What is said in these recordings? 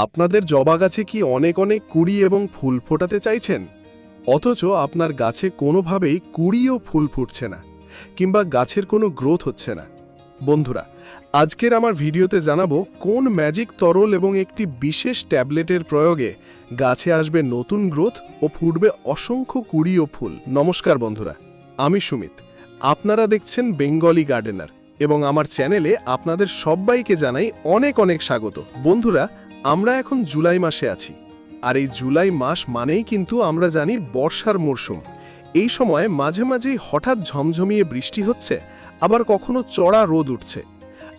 আপনাদের জবা গাছে কি অনেক অনেক কুড়ি এবং ফুল ফোটাতে চাইছেন, অথচ আপনার গাছে কোনোভাবেই কুড়ি ও ফুল ফুটছে না, কিংবা গাছের কোনো গ্রোথ হচ্ছে না? বন্ধুরা, আজকের আমার ভিডিওতে জানাবো কোন ম্যাজিক তরল এবং একটি বিশেষ ট্যাবলেটের প্রয়োগে গাছে আসবে নতুন গ্রোথ ও ফুটবে অসংখ্য কুড়ি ও ফুল। নমস্কার বন্ধুরা, আমি সুমিত। আপনারা দেখছেন বেঙ্গলি গার্ডেনার এবং আমার চ্যানেলে আপনাদের সবাইকে জানাই অনেক অনেক স্বাগত। বন্ধুরা, আমরা এখন জুলাই মাসে আছি, আর এই জুলাই মাস মানেই কিন্তু আমরা জানি বর্ষার মরশুম। এই সময় মাঝে মাঝেই হঠাৎ ঝমঝমিয়ে বৃষ্টি হচ্ছে, আবার কখনো চড়া রোদ উঠছে।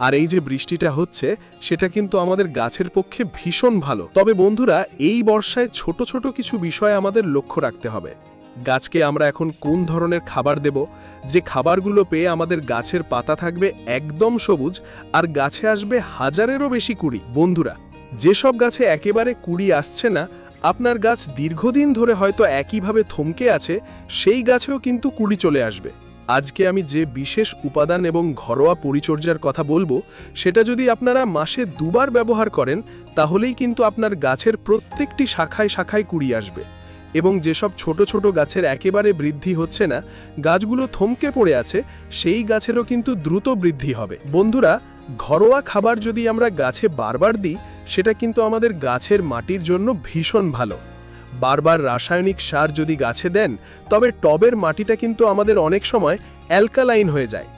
আর এই যে বৃষ্টিটা হচ্ছে, সেটা কিন্তু আমাদের গাছের পক্ষে ভীষণ ভালো। তবে বন্ধুরা, এই বর্ষায় ছোট ছোট কিছু বিষয় আমাদের লক্ষ্য রাখতে হবে। গাছকে আমরা এখন কোন ধরনের খাবার দেব, যে খাবারগুলো পেয়ে আমাদের গাছের পাতা থাকবে একদম সবুজ আর গাছে আসবে হাজারেরও বেশি কুড়ি। বন্ধুরা, যেসব গাছে একেবারে কুড়ি আসছে না, আপনার গাছ দীর্ঘদিন ধরে হয়তো একইভাবে থমকে আছে, সেই গাছেও কিন্তু কুড়ি চলে আসবে। আজকে আমি যে বিশেষ উপাদান এবং ঘরোয়া পরিচর্যার কথা বলবো, সেটা যদি আপনারা মাসে দুবার ব্যবহার করেন, তাহলেই কিন্তু আপনার গাছের প্রত্যেকটি শাখায় শাখায় কুড়ি আসবে। এবং যেসব ছোট ছোট গাছের একেবারে বৃদ্ধি হচ্ছে না, গাছগুলো থমকে পড়ে আছে, সেই গাছেরও কিন্তু দ্রুত বৃদ্ধি হবে। বন্ধুরা, ঘরোয়া খাবার যদি আমরা গাছে বারবার দিই, সেটা কিন্তু আমাদের গাছের মাটির জন্য ভীষণ ভালো। বারবার রাসায়নিক সার যদি গাছে দেন, তবে টবের মাটিটা কিন্তু আমাদের অনেক সময় অ্যালকালাইন হয়ে যায়।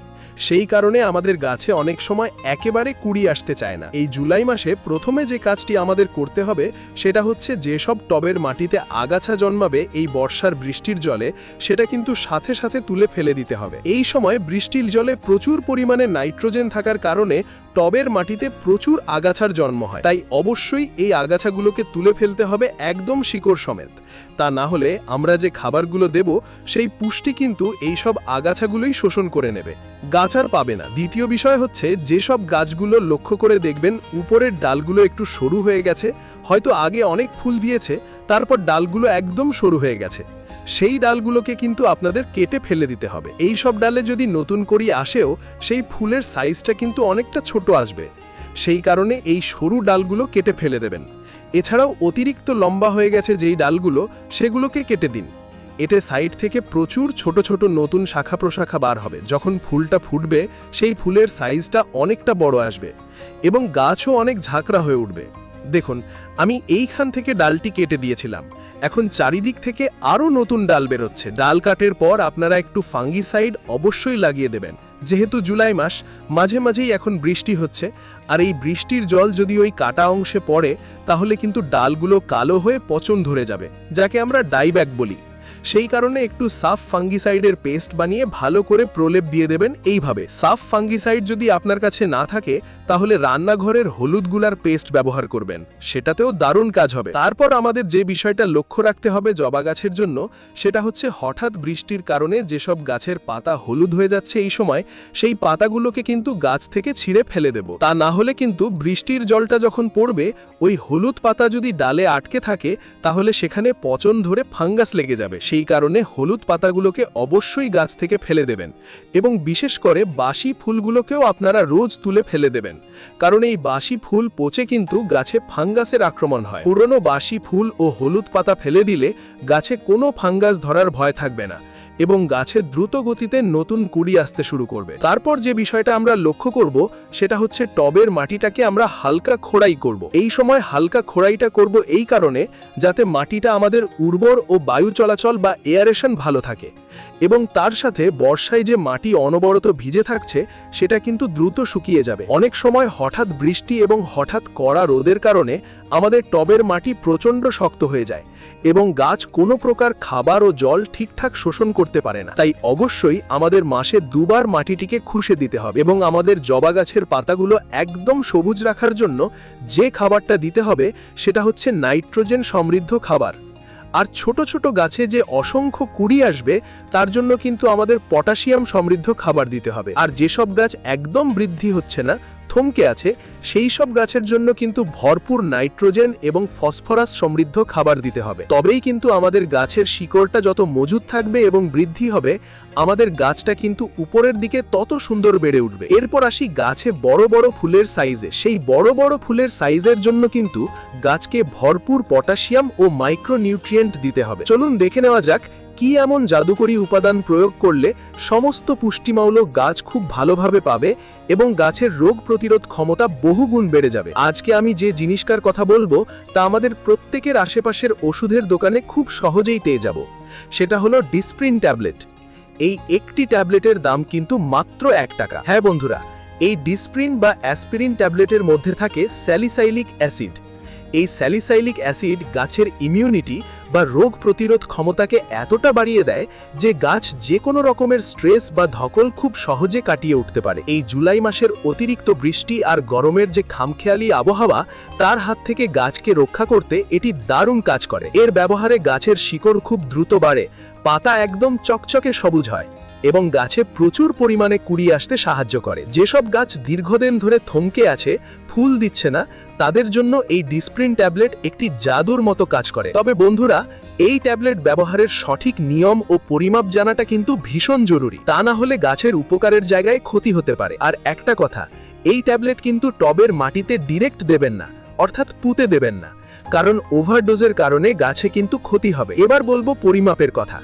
সেই কারণে আমাদের গাছে অনেক সময় একেবারে কুড়ি আসতে চায় না। এই জুলাই মাসে প্রথমে যে কাজটি আমাদের করতে হবে, সেটা হচ্ছে যেসব টবের মাটিতে আগাছা জন্মাবে এই বর্ষার বৃষ্টির জলে, সেটা কিন্তু সাথে সাথে তুলে ফেলে দিতে হবে। এই সময় বৃষ্টির জলে প্রচুর পরিমাণে নাইট্রোজেন থাকার কারণে টবের মাটিতে প্রচুর আগাছার জন্ম হয়। তাই অবশ্যই এই আগাছাগুলোকে তুলে ফেলতে হবে একদম শিকড় সমেত। তা না হলে আমরা যে খাবারগুলো দেব, সেই পুষ্টি কিন্তু এইসব আগাছাগুলোই শোষণ করে নেবে, গাছ আর পাবে না। দ্বিতীয় বিষয় হচ্ছে, যেসব গাছগুলো লক্ষ্য করে দেখবেন উপরের ডালগুলো একটু সরু হয়ে গেছে, হয়তো আগে অনেক ফুল দিয়েছে, তারপর ডালগুলো একদম সরু হয়ে গেছে, সেই ডালগুলোকে কিন্তু আপনাদের কেটে ফেলে দিতে হবে। এই সব ডালে যদি নতুন করি আসেও, সেই ফুলের সাইজটা কিন্তু অনেকটা ছোট আসবে। সেই কারণে এই সরু ডালগুলো কেটে ফেলে দেবেন। এছাড়াও অতিরিক্ত লম্বা হয়ে গেছে যেই ডালগুলো, সেগুলোকে কেটে দিন। এতে সাইড থেকে প্রচুর ছোট ছোট নতুন শাখা প্রশাখা বার হবে। যখন ফুলটা ফুটবে, সেই ফুলের সাইজটা অনেকটা বড় আসবে এবং গাছও অনেক ঝাঁকড়া হয়ে উঠবে। দেখুন, আমি এইখান থেকে ডালটি কেটে দিয়েছিলাম, এখন চারিদিক থেকে আরও নতুন ডাল বেরোচ্ছে। ডাল কাটের পর আপনারা একটু ফাঙ্গিসাইড অবশ্যই লাগিয়ে দেবেন, যেহেতু জুলাই মাস, মাঝে মাঝেই এখন বৃষ্টি হচ্ছে, আর এই বৃষ্টির জল যদি ওই কাটা অংশে পড়ে, তাহলে কিন্তু ডালগুলো কালো হয়ে পচন ধরে যাবে, যাকে আমরা ডাইব্যাক বলি। সেই কারণে একটু সাফ ফাঙ্গিসাইডের পেস্ট বানিয়ে ভালো করে প্রলেপ দিয়ে দেবেন। এইভাবে সাফ ফাঙ্গিসাইড যদি আপনার কাছে না থাকে, তাহলে রান্নাঘরের হলুদ গুলার পেস্ট ব্যবহার করবেন, সেটাতেও দারুণ কাজ হবে। তারপর আমাদের যে বিষয়টা লক্ষ্য রাখতে হবে জবা গাছের জন্য, সেটা হচ্ছে হঠাৎ বৃষ্টির কারণে যেসব গাছের পাতা হলুদ হয়ে যাচ্ছে এই সময়, সেই পাতাগুলোকে কিন্তু গাছ থেকে ছিঁড়ে ফেলে দেব। তা না হলে কিন্তু বৃষ্টির জলটা যখন পড়বে, ওই হলুদ পাতা যদি ডালে আটকে থাকে, তাহলে সেখানে পচন ধরে ফাঙ্গাস লেগে যাবে। সেই কারণে হলুদ পাতাগুলোকে অবশ্যই গাছ থেকে ফেলে দেবেন এবং বিশেষ করে বাসি ফুলগুলোকেও আপনারা রোজ তুলে ফেলে দেবেন, কারণ এই বাসি ফুল পচে কিন্তু গাছে ফাঙ্গাসের আক্রমণ হয়। পুরনো বাসি ফুল ও হলুদ পাতা ফেলে দিলে গাছে কোনো ফাঙ্গাস ধরার ভয় থাকবে না এবং গাছে দ্রুত গতিতে নতুন কুড়ি আসতে শুরু করবে। তারপর যে বিষয়টা আমরা লক্ষ্য করব, সেটা হচ্ছে টবের মাটিটাকে আমরা হালকা খোড়াই করব। এই সময় হালকা খোড়াইটা করব এই কারণে, যাতে মাটিটা আমাদের উর্বর ও বায়ু চলাচল বা এয়ারেশন ভালো থাকে এবং তার সাথে বর্ষায় যে মাটি অনবরত ভিজে থাকছে, সেটা কিন্তু দ্রুত শুকিয়ে যাবে। অনেক সময় হঠাৎ বৃষ্টি এবং হঠাৎ কড়া রোদের কারণে আমাদের টবের মাটি প্রচণ্ড শক্ত হয়ে যায় এবং গাছ কোনো প্রকার খাবার ও জল ঠিকঠাক শোষণ করতে পারে না। তাই অবশ্যই আমাদের মাসে দুবার মাটিটিকে খুশে দিতে হবে এবং আমাদের জবা গাছের পাতাগুলো একদম সবুজ রাখার জন্য যে খাবারটা দিতে হবে, সেটা হচ্ছে নাইট্রোজেন সমৃদ্ধ খাবার। আর ছোট ছোট গাছে যে অসংখ্য কুড়ি আসবে, তার জন্য কিন্তু আমাদের পটাশিয়াম সমৃদ্ধ খাবার দিতে হবে। আর যেসব গাছ একদম বৃদ্ধি হচ্ছে না, থমকে আছে সেই সব গাছের জন্য কিন্তু ভরপুর নাইট্রোজেন এবং ফসফরাস সমৃদ্ধ খাবার দিতে হবে। তবেই কিন্তু আমাদের গাছের শিকড়টা যত মজুত থাকবে এবং বৃদ্ধি হবে, আমাদের গাছটা কিন্তু উপরের দিকে তত সুন্দর বেড়ে উঠবে। এরপর আসি গাছে বড় বড় ফুলের সাইজে। সেই বড় বড় ফুলের সাইজের জন্য কিন্তু গাছকে ভরপুর পটাশিয়াম ও মাইক্রোনিউট্রিয়েন্ট দিতে হবে। চলুন দেখে নেওয়া যাক কি এমন জাদুকরী উপাদান প্রয়োগ করলে সমস্ত পুষ্টিমৌল গাছ খুব ভালোভাবে পাবে এবং গাছের রোগ প্রতিরোধ ক্ষমতা বহুগুণ বেড়ে যাবে। আজকে আমি যে জিনিসটার কথা বলবো তা আমাদের প্রত্যেকের আশেপাশের ওষুধের দোকানে খুব সহজেই পেয়ে যাব। সেটা হলো ডিসপ্রিন ট্যাবলেট। এই একটি ট্যাবলেটের দাম কিন্তু মাত্র 1 টাকা। হ্যাঁ বন্ধুরা, এই ডিসপ্রিন বা অ্যাসপিরিন ট্যাবলেটের মধ্যে থাকে স্যালিসাইলিক অ্যাসিড। এই স্যালিসাইলিক অ্যাসিড গাছের ইমিউনিটি বা রোগ প্রতিরোধ ক্ষমতাকে এতটা বাড়িয়ে দেয় যে গাছ যে কোনো রকমের স্ট্রেস বা ধকল খুব সহজে কাটিয়ে উঠতে পারে। এই জুলাই মাসের অতিরিক্ত বৃষ্টি আর গরমের যে খামখেয়ালি আবহাওয়া, তার হাত থেকে গাছকে রক্ষা করতে এটি দারুণ কাজ করে। এর ব্যবহারে গাছের শিকড় খুব দ্রুত বাড়ে, পাতা একদম চকচকে সবুজ হয় এবং গাছে প্রচুর পরিমাণে কুড়ি আসতে সাহায্য করে। যেসব গাছ দীর্ঘদিন ধরে থমকে আছে, ফুল দিচ্ছে না, তাদের জন্য এই ডিসপ্রিন ট্যাবলেট একটি জাদুর মতো কাজ করে। তবে বন্ধুরা, এই ট্যাবলেট ব্যবহারের সঠিক নিয়ম ও পরিমাপ জানাটা কিন্তু ভীষণ জরুরি। তা না হলে গাছের উপকারের জায়গায় ক্ষতি হতে পারে। আর একটা কথা, এই ট্যাবলেট কিন্তু টবের মাটিতে ডিরেক্ট দেবেন না, অর্থাৎ পুঁতে দেবেন না, কারণ ওভারডোজের কারণে গাছে কিন্তু ক্ষতি হবে। এবার বলবো পরিমাপের কথা।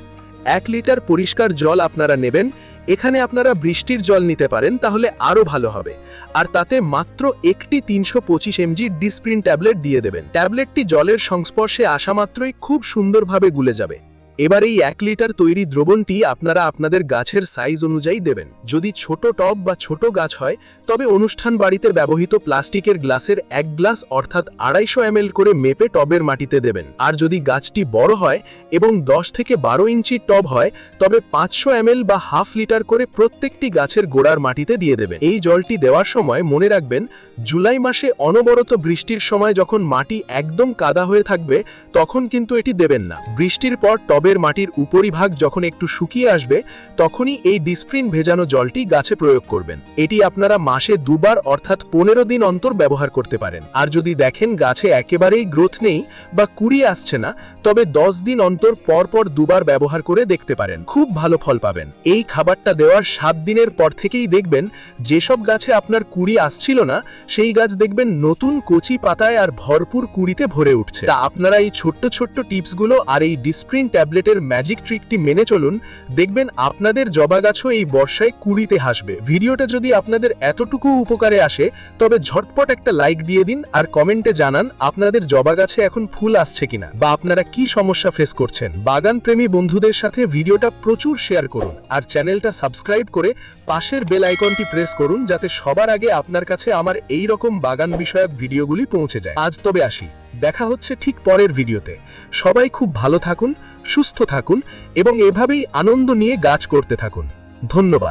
1 লিটার পরিষ্কার জল আপনারা নেবেন। এখানে আপনারা বৃষ্টির জল নিতে পারেন, তাহলে আরও ভালো হবে। আর তাতে মাত্র একটি 325 mg ডিসপ্রিন ট্যাবলেট দিয়ে দেবেন। ট্যাবলেটটি জলের সংস্পর্শে আসা মাত্রই খুব সুন্দরভাবে গুলে যাবে। এবার এই 1 লিটার তৈরি দ্রবণটি আপনারা আপনাদের গাছের সাইজ অনুযায়ী দেবেন। যদি ছোট টব বা ছোট গাছ হয়, তবে অনুষ্ঠান বাড়িতে ব্যবহৃত প্লাস্টিকের গ্লাসের 1 গ্লাস অর্থাৎ 250 ml করে মেপে টবের মাটিতে দেবেন। আর যদি গাছটি বড় হয় এবং 10 থেকে 12 ইঞ্চি টব হয়, তবে 500 ml বা হাফ লিটার করে প্রত্যেকটি গাছের গোড়ার মাটিতে দিয়ে দেবেন। এই জলটি দেওয়ার সময় মনে রাখবেন, জুলাই মাসে অনবরত বৃষ্টির সময় যখন মাটি একদম কাদা হয়ে থাকবে, তখন কিন্তু এটি দেবেন না। বৃষ্টির পর টবের মাটির উপরিভাগ যখন একটু শুকিয়ে আসবে, তখনই এই ডিসপ্রিন ভেজানো জলটি গাছে প্রয়োগ করবেন। এটি আপনারা মাসে 2 বার অর্থাৎ 15 দিন অন্তর ব্যবহার করতে পারেন। আর যদি দেখেন গাছে একেবারেই গ্রোথ নেই বা কুড়ি আসছে না, তবে 10 দিন অন্তর পর 2 বার ব্যবহার করে দেখতে পারেন, খুব ভালো ফল পাবেন। এই খাবারটা দেওয়ার 7 দিনের পর থেকেই দেখবেন যেসব গাছে আপনার কুড়ি আসছিল না, সেই গাছ দেখবেন নতুন কচি পাতায় আর ভরপুর কুড়িতে ভরে উঠছে। তা আপনারা এই ছোট্ট ছোট্ট টিপসগুলো আর এই ডিসপ্রিন ট্যাবলেটের ম্যাজিক ট্রিকটি মেনে চলুন, দেখবেন আপনাদের জবা গাছও এই বর্ষায় কুড়িতে হাসবে। ভিডিওটা যদি আপনাদের এতটুকু উপকারে আসে, তবে ঝটপট একটা লাইক দিয়ে দিন আর কমেন্টে জানান আপনাদের জবা গাছে এখন ফুল আসছে কিনা বা আপনারা কি সমস্যা ফেস করছেন। বাগান প্রেমী বন্ধুদের সাথে ভিডিওটা প্রচুর শেয়ার করুন আর চ্যানেলটা সাবস্ক্রাইব করে পাশের বেল আইকনটি প্রেস করুন, যাতে সবার আগে আপনার কাছে আমার এই রকম বাগান বিষয়ক ভিডিওগুলি পৌঁছে যায়। আজ তবে আসি, দেখা হচ্ছে ঠিক পরের ভিডিওতে। সবাই খুব ভালো থাকুন, সুস্থ থাকুন এবং এভাবেই আনন্দ নিয়ে গাছ করতে থাকুন। ধন্যবাদ।